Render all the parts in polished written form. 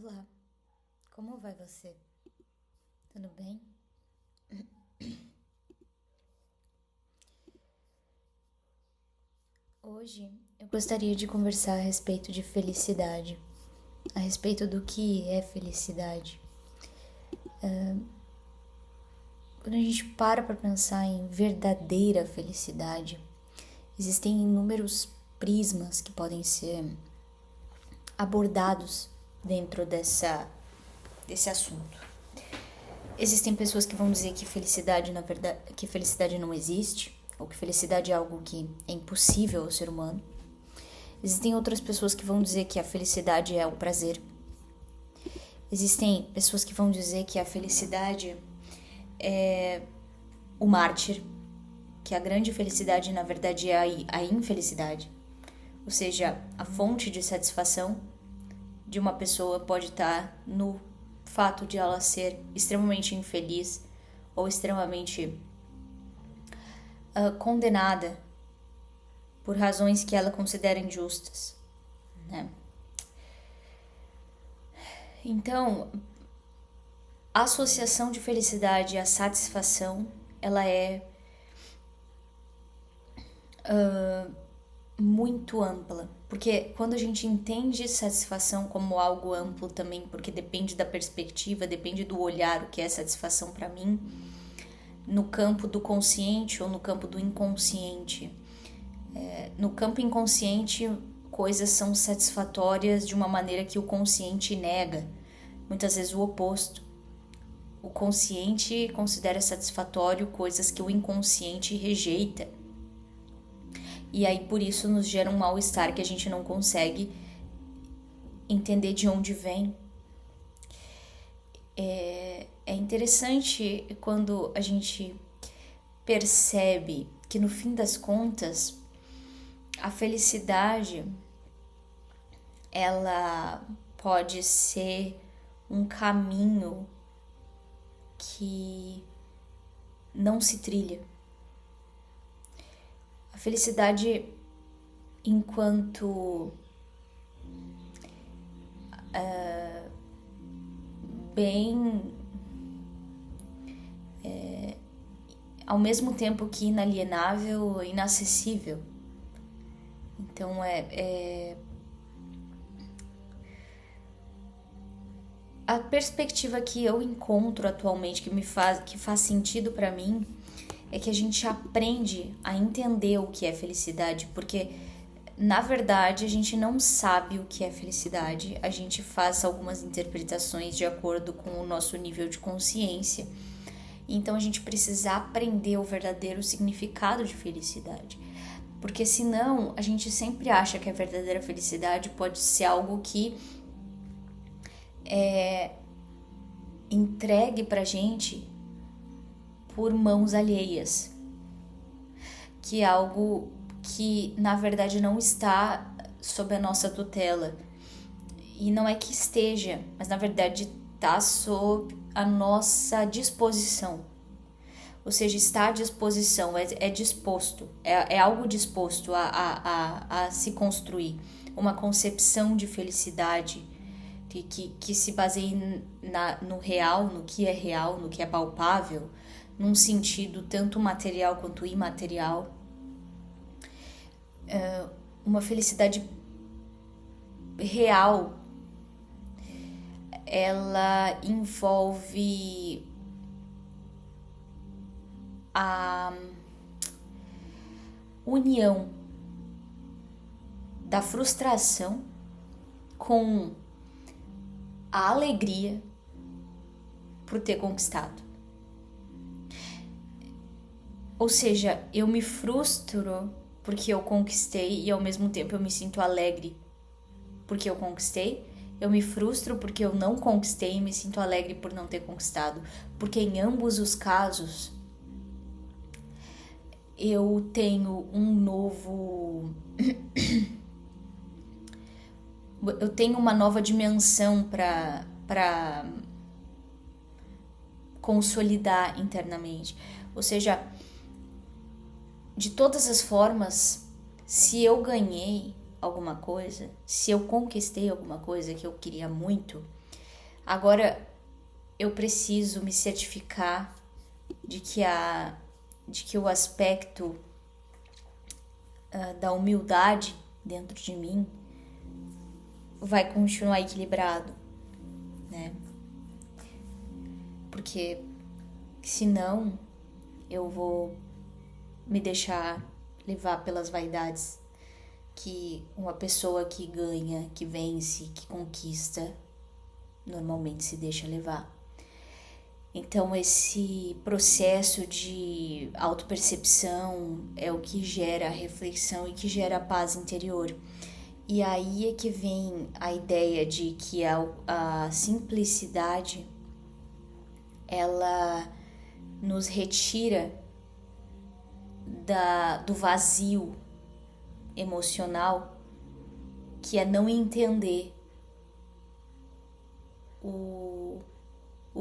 Olá, como vai você? Tudo bem? Hoje eu gostaria de conversar a respeito de felicidade, a respeito do que é felicidade. Quando a gente para pensar em verdadeira felicidade, existem inúmeros prismas que podem ser abordados dentro desse assunto. Existem pessoas que vão dizer que felicidade, na verdade, que felicidade não existe, ou que felicidade é algo que é impossível ao ser humano. Existem outras pessoas que vão dizer que a felicidade é o prazer. Existem pessoas que vão dizer que a felicidade é o mártir, que a grande felicidade, na verdade, é a infelicidade. Ou seja, a fonte de satisfação de uma pessoa pode estar no fato de ela ser extremamente infeliz ou extremamente condenada por razões que ela considera injustas, né? Então, a associação de felicidade à satisfação, ela é muito ampla, porque quando a gente entende satisfação como algo amplo também, porque depende da perspectiva, depende do olhar, o que é satisfação para mim, no campo do consciente ou no campo do inconsciente. No campo inconsciente, coisas são satisfatórias de uma maneira que o consciente nega, muitas vezes o oposto. O consciente considera satisfatório coisas que o inconsciente rejeita. E aí por isso nos gera um mal-estar que a gente não consegue entender de onde vem. É interessante quando a gente percebe que no fim das contas a felicidade ela pode ser um caminho que não se trilha. A felicidade enquanto bem ao mesmo tempo que inalienável e inacessível. Então a perspectiva que eu encontro atualmente, que faz sentido para mim, é que a gente aprende a entender o que é felicidade, porque na verdade a gente não sabe o que é felicidade, a gente faz algumas interpretações de acordo com o nosso nível de consciência. Então a gente precisa aprender o verdadeiro significado de felicidade, porque senão a gente sempre acha que a verdadeira felicidade pode ser algo que é entregue pra gente por mãos alheias, que é algo que na verdade não está sob a nossa tutela. E não é que esteja, mas na verdade está sob a nossa disposição. Ou seja, está à disposição, é disposto, é algo disposto a se construir. Uma concepção de felicidade que se baseie no real, no que é palpável, num sentido tanto material quanto imaterial. Uma felicidade real, ela envolve a união da frustração com a alegria por ter conquistado. Ou seja, eu me frustro porque eu conquistei e ao mesmo tempo eu me sinto alegre porque eu conquistei. Eu me frustro porque eu não conquistei e me sinto alegre por não ter conquistado. Porque em ambos os casos eu tenho eu tenho uma nova dimensão para consolidar internamente. Ou seja, de todas as formas, se eu ganhei alguma coisa, se eu conquistei alguma coisa que eu queria muito, Agora eu preciso me certificar de que o aspecto da humildade dentro de mim vai continuar equilibrado, né? Porque senão eu vou me deixar levar pelas vaidades que uma pessoa que ganha, que vence, que conquista, normalmente se deixa levar. Então esse processo de autopercepção é o que gera a reflexão e que gera a paz interior. E aí é que vem a ideia de que a simplicidade, ela nos retira do vazio emocional, que é não entender o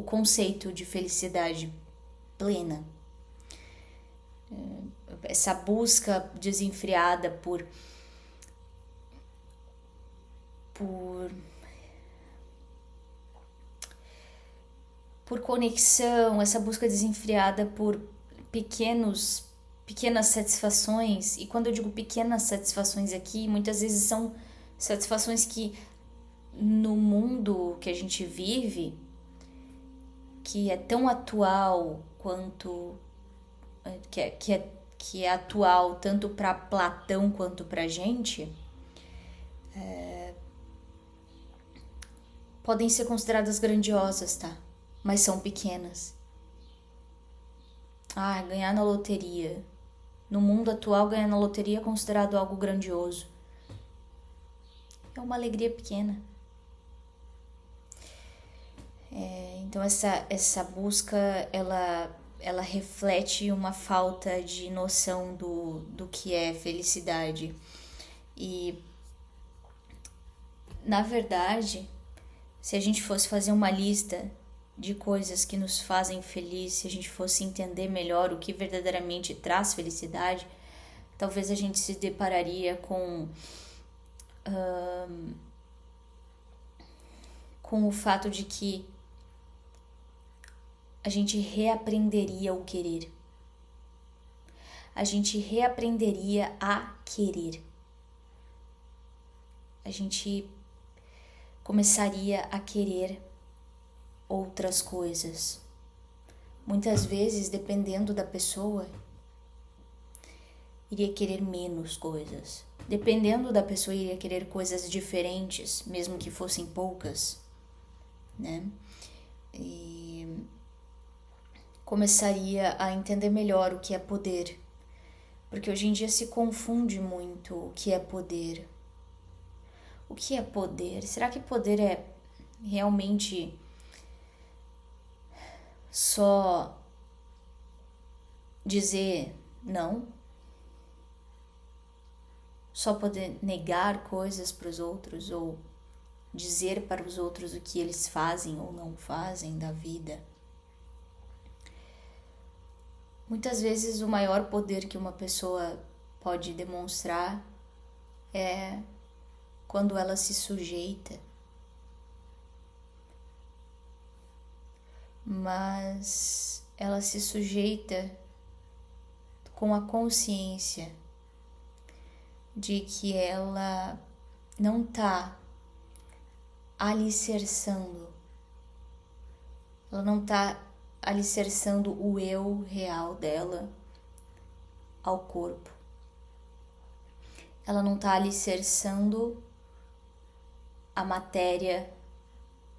conceito de felicidade plena. Essa busca desenfreada por conexão, essa busca desenfreada por pequenas satisfações. E quando eu digo pequenas satisfações aqui, muitas vezes são satisfações que no mundo que a gente vive, que é tão atual quanto que é atual tanto para Platão quanto para gente, podem ser consideradas grandiosas, tá? Mas são pequenas. Ganhar na loteria. No mundo atual, ganhar na loteria é considerado algo grandioso. É uma alegria pequena. Então essa busca, ela reflete uma falta de noção do que é felicidade. E, na verdade, se a gente fosse fazer uma lista de coisas que nos fazem feliz, se a gente fosse entender melhor o que verdadeiramente traz felicidade, talvez a gente se depararia com o fato de que a gente reaprenderia o querer. A gente reaprenderia a querer. A gente começaria a querer outras coisas. Muitas vezes, dependendo da pessoa, iria querer menos coisas. Dependendo da pessoa, iria querer coisas diferentes, mesmo que fossem poucas, né? E começaria a entender melhor o que é poder. Porque hoje em dia se confunde muito o que é poder. O que é poder? Será que poder é realmente só dizer não? Só poder negar coisas para os outros ou dizer para os outros o que eles fazem ou não fazem da vida? Muitas vezes o maior poder que uma pessoa pode demonstrar é quando ela se sujeita. Mas ela se sujeita com a consciência de que ela não está alicerçando, ela não está alicerçando o eu real dela ao corpo. Ela não está alicerçando a matéria,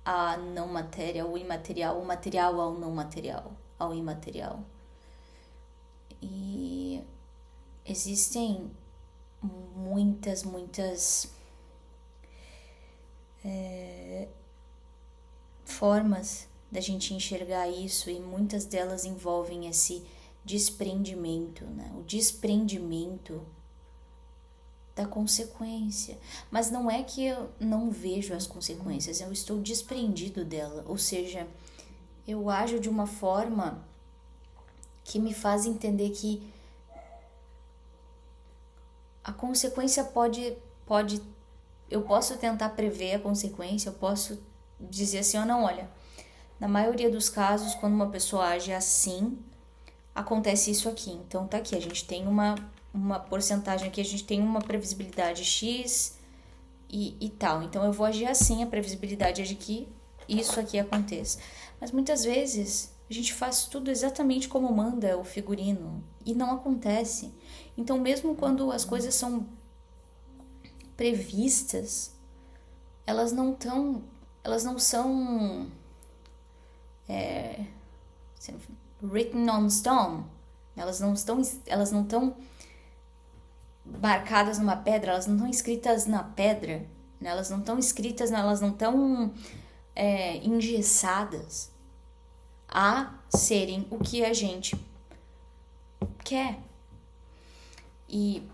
a não matéria, o imaterial, o material ao não material, ao imaterial. E existem muitas formas da gente enxergar isso, e muitas delas envolvem esse desprendimento, né? O desprendimento da consequência. Mas não é que eu não vejo as consequências, eu estou desprendido dela, ou seja, eu ajo de uma forma que me faz entender que a consequência pode eu posso tentar prever a consequência, eu posso dizer assim ou não, olha, na maioria dos casos, quando uma pessoa age assim, acontece isso aqui. Então tá aqui, a gente tem uma porcentagem aqui, a gente tem uma previsibilidade X e tal. Então eu vou agir assim, a previsibilidade é de que isso aqui aconteça. Mas muitas vezes a gente faz tudo exatamente como manda o figurino e não acontece. Então mesmo quando as coisas são previstas, elas não são written on stone. Elas não estão marcadas numa pedra, elas não estão escritas na pedra, né? Elas não estão escritas, elas não estão engessadas a serem o que a gente quer. E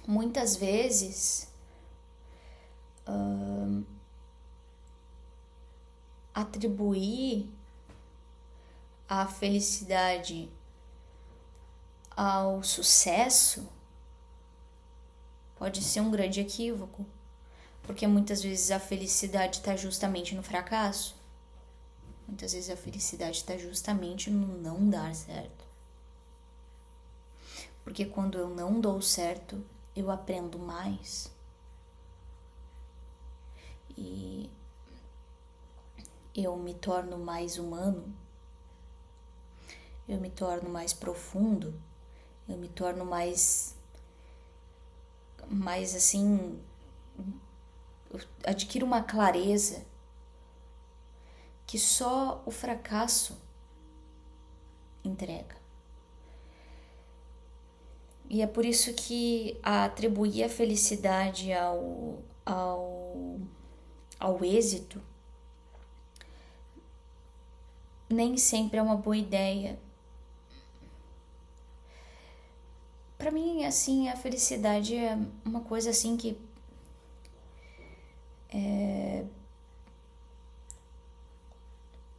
muitas vezes atribuir a felicidade ao sucesso pode ser um grande equívoco, porque muitas vezes a felicidade está justamente no fracasso. Muitas vezes a felicidade está justamente no não dar certo. Porque quando eu não dou certo, eu aprendo mais. E eu me torno mais humano, eu me torno mais profundo, eu me torno mais assim, eu adquiro uma clareza que só o fracasso entrega. E é por isso que atribuir a felicidade ao êxito nem sempre é uma boa ideia. Pra mim, assim, a felicidade é uma coisa assim que é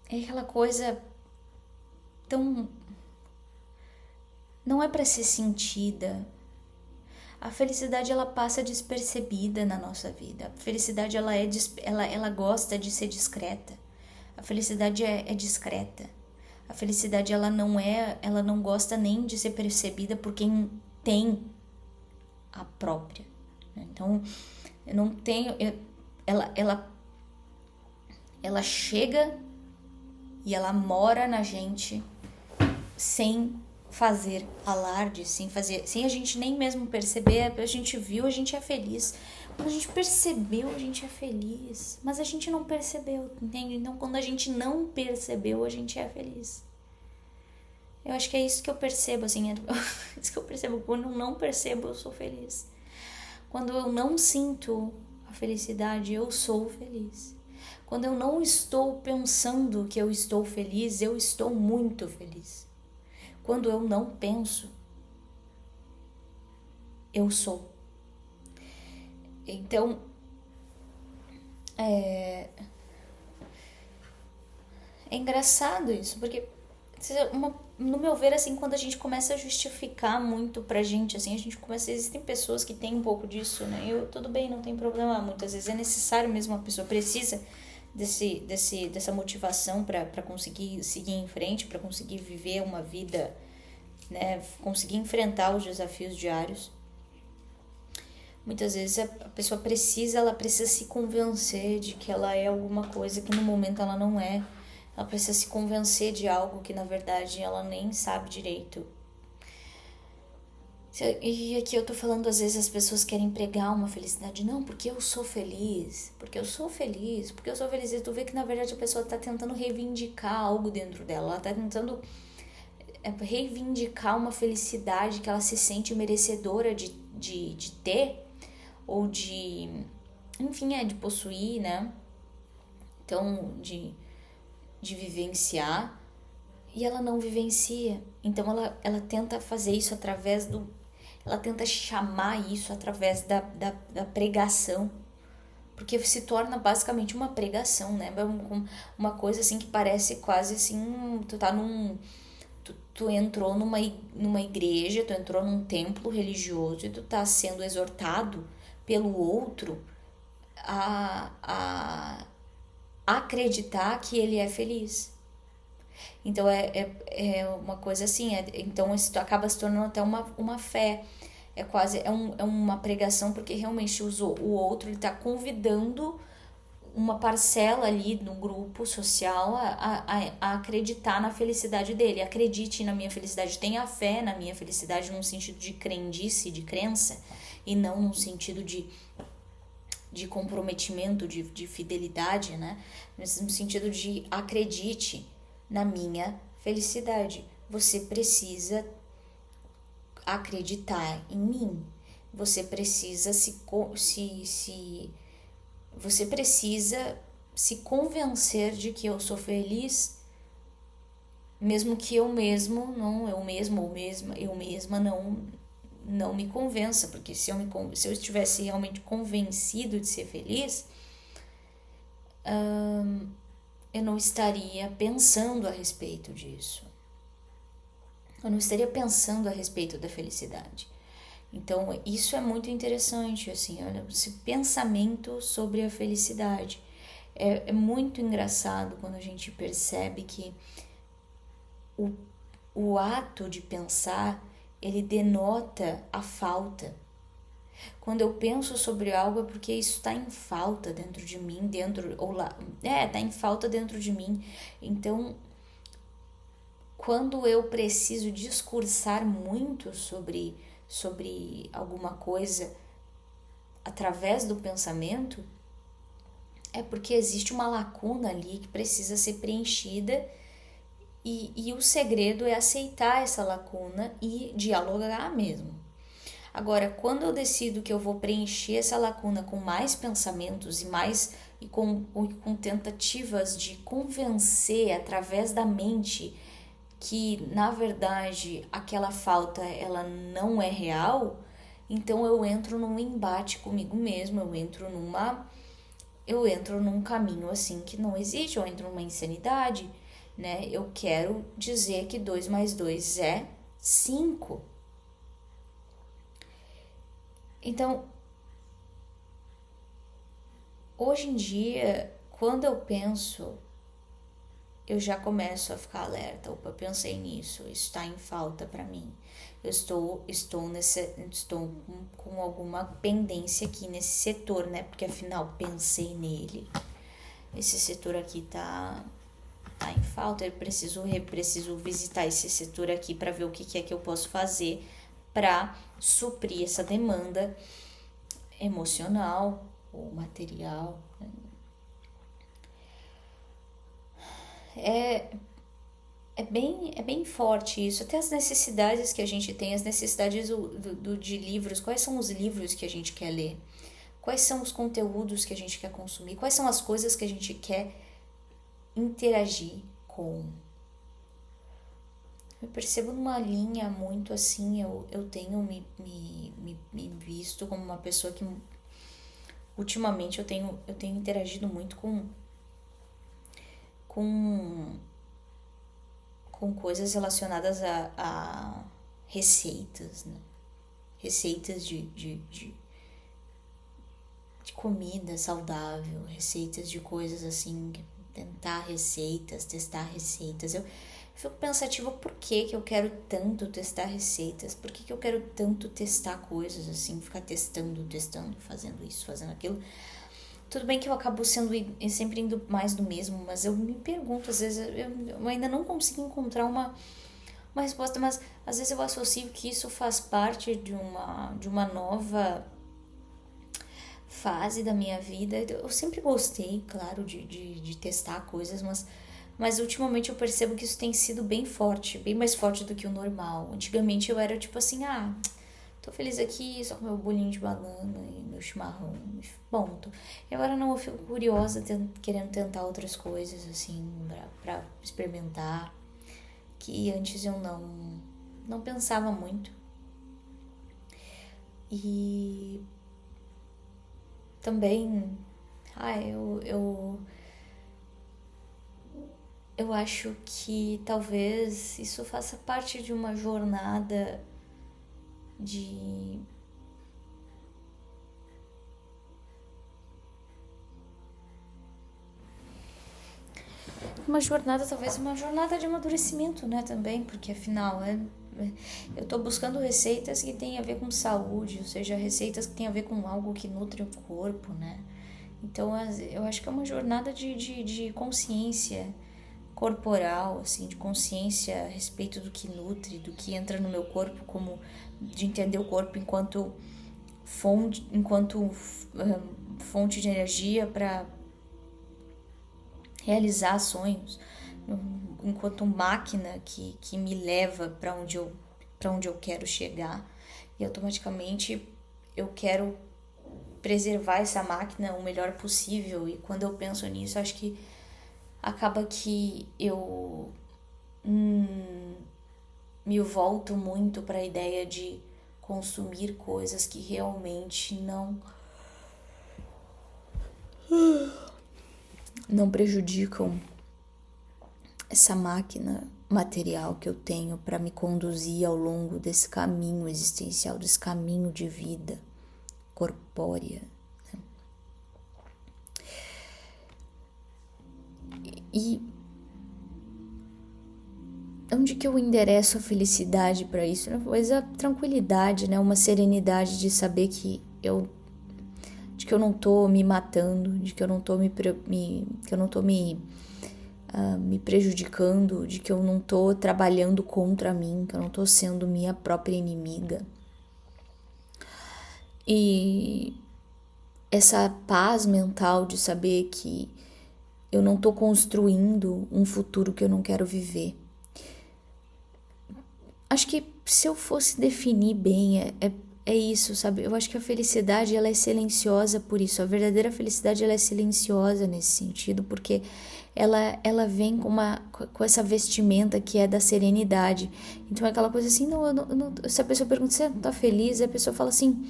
aquela coisa tão... não é pra ser sentida. A felicidade, ela passa despercebida na nossa vida. A felicidade, ela gosta de ser discreta. A felicidade é discreta. A felicidade, ela não gosta nem de ser percebida por quem tem a própria. Então, eu não tenho... Ela chega e ela mora na gente sem fazer alarde, sem a gente nem mesmo perceber. A gente viu, a gente é feliz. Quando a gente percebeu, a gente é feliz. Mas a gente não percebeu, entende? Então, quando a gente não percebeu, a gente é feliz. Eu acho que é isso que eu percebo, assim. É isso que eu percebo. Quando eu não percebo, eu sou feliz. Quando eu não sinto a felicidade, eu sou feliz. Quando eu não estou pensando que eu estou feliz, eu estou muito feliz. Quando eu não penso, eu sou. Então, é engraçado isso, porque no meu ver, assim, quando a gente começa a justificar muito pra gente, assim, existem pessoas que têm um pouco disso, né? Tudo bem, não tem problema, muitas vezes é necessário mesmo, a pessoa precisa dessa motivação para conseguir seguir em frente, para conseguir viver uma vida, né, conseguir enfrentar os desafios diários. Muitas vezes a pessoa precisa se convencer de que ela é alguma coisa que no momento ela não é. Ela precisa se convencer de algo que na verdade ela nem sabe direito. E aqui eu tô falando, às vezes as pessoas querem pregar uma felicidade. Não, porque eu sou feliz. Porque eu sou feliz. Porque eu sou feliz. E tu vê que na verdade a pessoa tá tentando reivindicar algo dentro dela. Ela tá tentando reivindicar uma felicidade que ela se sente merecedora de ter. Ou de... enfim, de possuir, né? Então, de vivenciar. E ela não vivencia. Então ela tenta fazer isso através do... ela tenta chamar isso através da pregação, porque se torna basicamente uma pregação, né? Uma coisa assim que parece quase assim, tu entrou numa igreja, tu entrou num templo religioso e tu tá sendo exortado pelo outro a acreditar que ele é feliz. Então é uma coisa assim, então isso acaba se tornando até uma fé. É quase uma pregação, porque realmente o outro ele está convidando uma parcela ali no grupo social a acreditar na felicidade dele. Acredite na minha felicidade, tenha fé na minha felicidade, num sentido de crendice, de crença, e não num sentido de comprometimento, de fidelidade, né? No sentido de acredite na minha felicidade. Você precisa acreditar em mim. Você precisa você precisa se convencer de que eu sou feliz, mesmo que eu mesmo não, eu mesmo ou mesma, eu mesma não me convença, porque se eu estivesse realmente convencido de ser feliz, eu não estaria pensando a respeito disso. Eu não estaria pensando a respeito da felicidade. Então, isso é muito interessante, assim, olha, esse pensamento sobre a felicidade. É muito engraçado quando a gente percebe que o ato de pensar, ele denota a falta. Quando eu penso sobre algo é porque isso está em falta dentro de mim, está em falta dentro de mim. Então, quando eu preciso discursar muito sobre alguma coisa através do pensamento, é porque existe uma lacuna ali que precisa ser preenchida e o segredo é aceitar essa lacuna e dialogar mesmo. Agora, quando eu decido que eu vou preencher essa lacuna com mais pensamentos e com tentativas de convencer através da mente que na verdade aquela falta ela não é real, então eu entro num embate comigo mesmo, eu entro num caminho assim que não existe, eu entro numa insanidade, né? Eu quero dizer que 2 mais 2 é 5. Então, hoje em dia, quando eu penso, eu já começo a ficar alerta. Opa, pensei nisso, está em falta para mim. Eu estou com alguma pendência aqui nesse setor, né? Porque afinal pensei nele. Esse setor aqui tá em falta. Eu preciso visitar esse setor aqui para ver o que é que eu posso fazer para suprir essa demanda emocional ou material. É bem forte isso. Até as necessidades que a gente tem, as necessidades de livros. Quais são os livros que a gente quer ler? Quais são os conteúdos que a gente quer consumir? Quais são as coisas que a gente quer interagir com? Eu percebo numa linha muito assim, eu tenho me visto como uma pessoa que ultimamente eu tenho interagido muito com coisas relacionadas a receitas, né? Receitas de comida saudável, receitas de coisas assim, testar receitas. Eu fico pensativa por que eu quero tanto testar receitas, por que eu quero tanto testar coisas assim, ficar testando, fazendo isso, fazendo aquilo. Tudo bem que eu acabo sempre indo mais do mesmo, mas eu me pergunto, às vezes eu ainda não consigo encontrar uma resposta, mas às vezes eu associo que isso faz parte de uma nova fase da minha vida. Eu sempre gostei, claro, de testar coisas, mas ultimamente eu percebo que isso tem sido bem forte, bem mais forte do que o normal. Antigamente eu era tipo assim, tô feliz aqui, só com meu bolinho de banana e meu chimarrão, ponto. E agora não, eu fico curiosa, querendo tentar outras coisas, assim, pra experimentar, que antes eu não pensava muito. E também, eu acho que talvez isso faça parte de uma jornada de uma jornada, talvez uma jornada de amadurecimento, né, também, porque afinal eu tô buscando receitas que tem a ver com saúde, ou seja, receitas que tem a ver com algo que nutre o corpo, né? Então eu acho que é uma jornada de consciência corporal, assim, de consciência a respeito do que nutre, do que entra no meu corpo, como de entender o corpo enquanto fonte de energia para realizar sonhos, enquanto máquina que me leva para onde eu quero chegar, e automaticamente eu quero preservar essa máquina o melhor possível. E quando eu penso nisso, acho que acaba que eu me volto muito para a ideia de consumir coisas que realmente não prejudicam essa máquina material que eu tenho para me conduzir ao longo desse caminho existencial, desse caminho de vida corpórea. Né? E onde que eu endereço a felicidade para isso? Pois a tranquilidade, né? Uma serenidade de saber que eu não tô me matando, de que eu não tô me prejudicando, de que eu não tô trabalhando contra mim, que eu não tô sendo minha própria inimiga. E essa paz mental de saber que eu não tô construindo um futuro que eu não quero viver. Acho que se eu fosse definir bem, é isso, sabe? Eu acho que a felicidade, ela é silenciosa por isso. A verdadeira felicidade, ela é silenciosa nesse sentido, porque ela vem com essa vestimenta que é da serenidade. Então é aquela coisa assim, se a pessoa pergunta, você não tá feliz? A pessoa fala assim,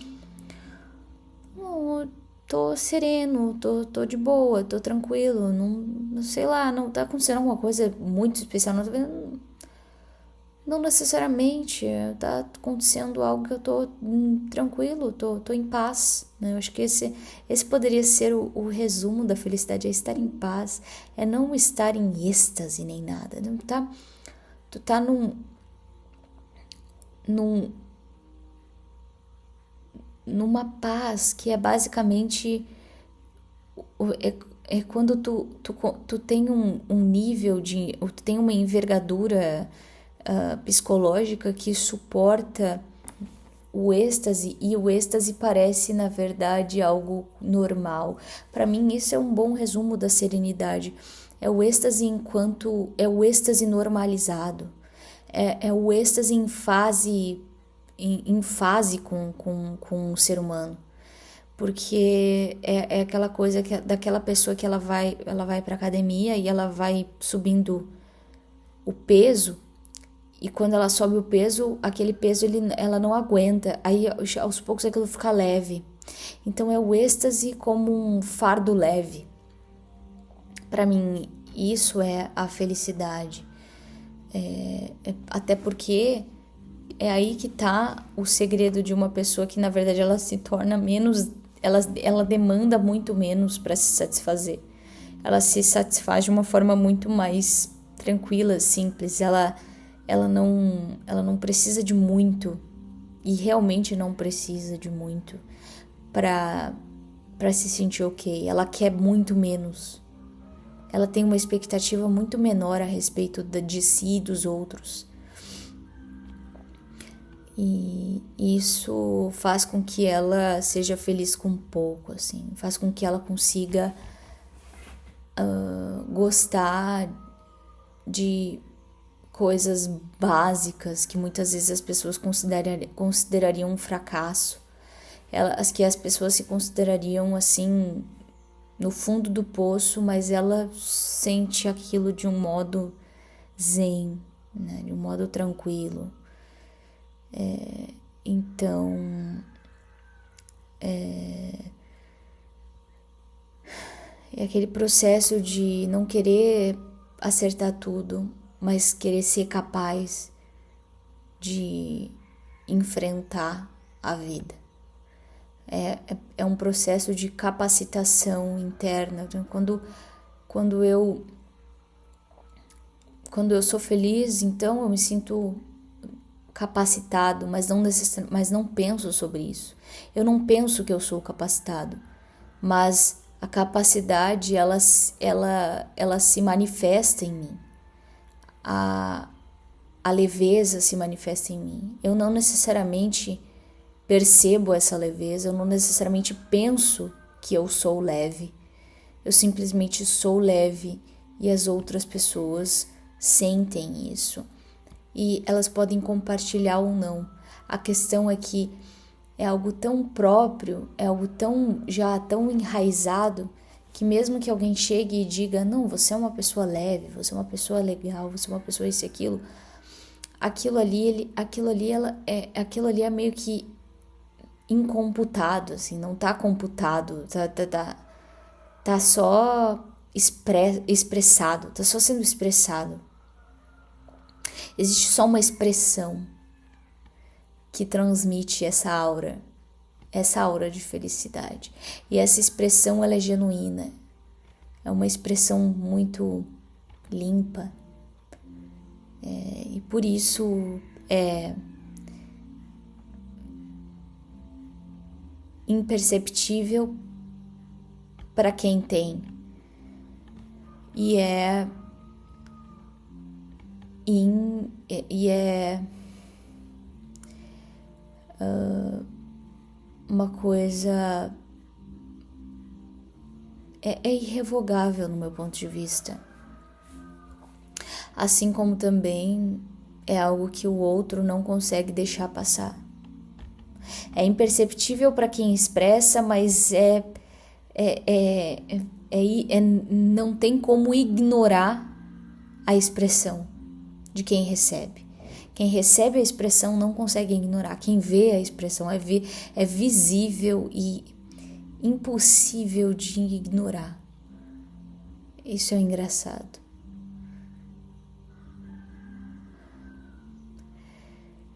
não, eu tô sereno, tô de boa, tô tranquilo, não sei lá, não tá acontecendo alguma coisa muito especial, não necessariamente, tá acontecendo algo que eu tô tranquilo, tô em paz, né? Eu acho que esse poderia ser o resumo da felicidade, é estar em paz, é não estar em êxtase nem nada, não tá, tu tá numa paz que é basicamente, é quando tu tem um nível tu tem uma envergadura psicológica que suporta o êxtase, e o êxtase parece, na verdade, algo normal. Para mim, isso é um bom resumo da serenidade. É o êxtase é o êxtase normalizado. É o êxtase em fase com o ser humano. Porque é aquela coisa daquela pessoa que ela vai para academia e ela vai subindo o peso. E quando ela sobe o peso, aquele peso ela não aguenta. Aí aos poucos aquilo fica leve. Então é o êxtase como um fardo leve. Para mim, isso é a felicidade. Até porque é aí que tá o segredo de uma pessoa que, na verdade, ela se torna menos. Ela demanda muito menos para se satisfazer. Ela se satisfaz de uma forma muito mais tranquila, simples. Ela não precisa de muito, e realmente não precisa de muito para se sentir ok. Ela quer muito menos. Ela tem uma expectativa muito menor a respeito de si e dos outros. E isso faz com que ela seja feliz com pouco, assim. Faz com que ela consiga gostar de coisas básicas que muitas vezes as pessoas considerariam um fracasso. As que as pessoas se considerariam assim no fundo do poço, mas ela sente aquilo de um modo zen, né? De um modo tranquilo. Então é aquele processo de não querer acertar tudo, mas querer ser capaz de enfrentar a vida. É um processo de capacitação interna. Então, quando eu Quando eu sou feliz, então eu me sinto capacitado, mas não penso sobre isso. Eu não penso que eu sou capacitado, mas a capacidade ela se manifesta em mim. A leveza se manifesta em mim. Eu não necessariamente percebo essa leveza, eu não necessariamente penso que eu sou leve. Eu simplesmente sou leve e as outras pessoas sentem isso. E elas podem compartilhar ou não. A questão é que é algo tão próprio, é algo tão enraizado, que mesmo que alguém chegue e diga, não, você é uma pessoa leve, você é uma pessoa legal, você é uma pessoa isso e aquilo, aquilo ali é meio que incomputado, assim, não tá computado, tá só expressado, tá só sendo expressado. Existe só uma expressão que transmite essa aura de felicidade. E essa expressão, ela é genuína. É uma expressão muito limpa. E por isso é imperceptível para quem tem. E é uma coisa é irrevogável no meu ponto de vista. Assim como também é algo que o outro não consegue deixar passar. É imperceptível para quem expressa, mas não tem como ignorar a expressão de quem recebe. Quem recebe a expressão não consegue ignorar. Quem vê a expressão é visível e impossível de ignorar. Isso é engraçado.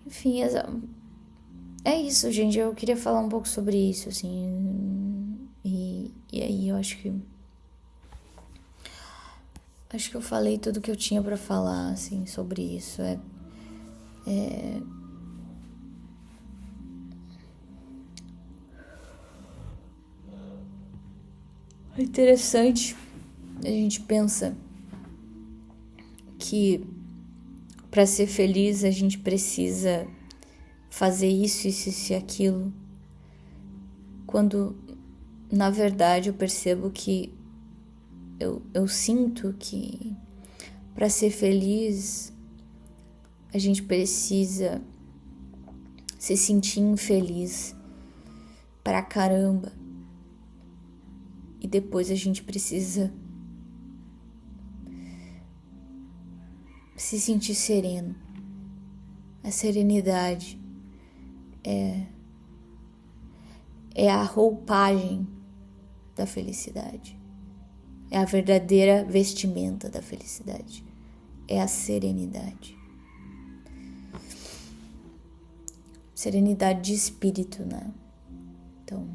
Enfim, é isso, gente. Eu queria falar um pouco sobre isso, assim. E aí eu acho que eu falei tudo que eu tinha pra falar, assim, sobre isso. É interessante. A gente pensa que para ser feliz a gente precisa fazer isso e aquilo, quando na verdade eu percebo que eu sinto que para ser feliz a gente precisa se sentir infeliz pra caramba e depois a gente precisa se sentir sereno. A serenidade é a roupagem da felicidade. É a verdadeira vestimenta da felicidade. É a serenidade. Serenidade de espírito, né? Então,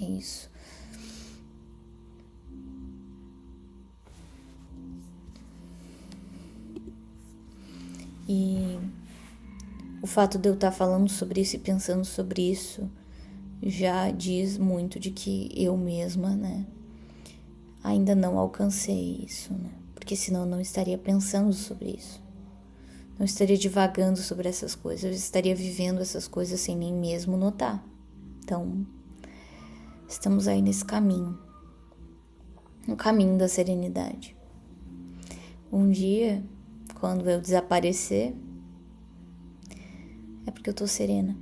é isso. E o fato de eu estar falando sobre isso e pensando sobre isso já diz muito de que eu mesma, né, ainda não alcancei isso, né? Porque senão eu não estaria pensando sobre isso. Não estaria divagando sobre essas coisas. Eu estaria vivendo essas coisas sem nem mesmo notar. Então, estamos aí nesse caminho. No caminho da serenidade. Um dia, quando eu desaparecer, é porque eu tô serena.